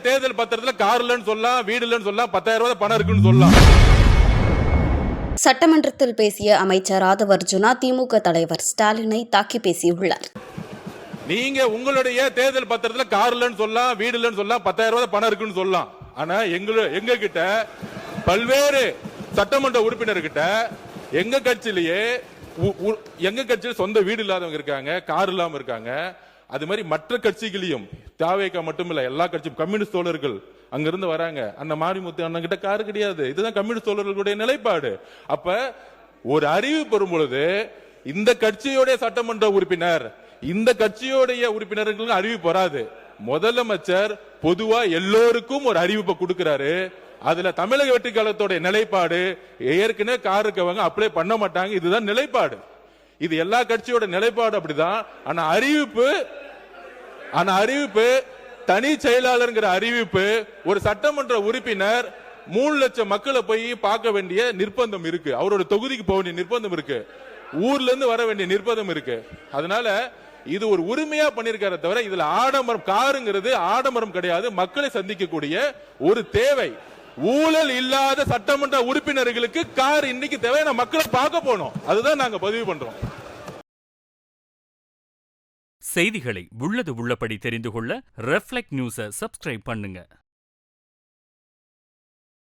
தேர்தல் பத்திரத்துல கார் இல்லன்னு சொல்லலாம், வீடு இல்லன்னு சொல்லலாம், 10,000 ரூபாய் பணம் இருக்குன்னு சொல்லலாம். சட்டமன்றத்தில் பேசிய அமைச்சர் ராதவர்ஜுனா திமுக தலைவர் ஸ்டாலினை தாக்கி பேசியுள்ளார். நீங்க உங்களுடைய தேர்தல் பத்திரத்துல கார் இல்லன்னு சொல்லலாம், வீடு இல்லன்னு சொல்லலாம், 10,000 ரூபாய் பணம் இருக்குன்னு சொல்லலாம். ஆனா எங்க கிட்ட பல்வேறு சட்டமன்ற உறுப்பினர்கிட்ட எங்க கட்சியில் சொந்த வீடு இல்லாதவங்க இருக்காங்க, கார் இல்லாம இருக்காங்க. அது மாதிரி மற்ற கட்சிகளையும் தாவேகா மட்டும் இல்ல, எல்லா கட்சியும் கம்யூனிஸ்ட் தோழர்கள் அங்கிருந்து வராங்க. அந்த மாரிமுத்து அண்ணன் கிட்ட காரு கிடையாது. இதுதான் கம்யூனிஸ்ட் தோழர்களுடைய நிலைப்பாடு. அப்ப ஒரு அறிவு பெறும் பொழுது இந்த கட்சியோடைய சட்டமன்ற உறுப்பினர், இந்த கட்சியோடைய உறுப்பினர்களுக்கு அறிவிப்பு வராது. முதலமைச்சர் பொதுவா எல்லோருக்கும் ஒரு அறிவிப்பை கொடுக்கிறாரு. அதுல தமிழக வெற்றி கழகத்தோட நிலைப்பாடு ஏற்கனவே கார் இருக்கவங்க அப்ளை பண்ண மாட்டாங்க. இதுதான் நிலைப்பாடு. இது எல்லா கட்சியோட நிலைப்பாடு அப்படிதான். ஆனா அறிவிப்பு தனி செயலாளர்ங்கிற அறிவிப்பு ஒரு சட்டமன்ற உறுப்பினர் 3 லட்சம் மக்களை போய் பார்க்க வேண்டிய நிர்பந்தம் இருக்கு. அவரோட தொகுதிக்கு போக வேண்டிய நிர்பந்தம் இருக்கு. ஊர்ல இருந்து வர வேண்டிய நிர்பந்தம் இருக்கு. அதனால இது ஒரு உரிமையா பண்ணிருக்கார தவிர இதுல ஆடம்பரம், காருங்கிறது ஆடம்பரம் கிடையாது. மக்களை சந்திக்கக்கூடிய ஒரு தேவை. ஊழல் இல்லாத சட்டமன்ற உறுப்பினர்களுக்கு கார் இன்னைக்கு தேவை. மக்களை பார்க்க போனோம். அதுதான் நாங்க பதிவு பண்றோம். செய்திகளை உள்ளது உள்ளபடி தெரிந்து கொள்ள ரெஃப்ளெக்ட் நியூஸை சப்ஸ்கிரைப் பண்ணுங்க.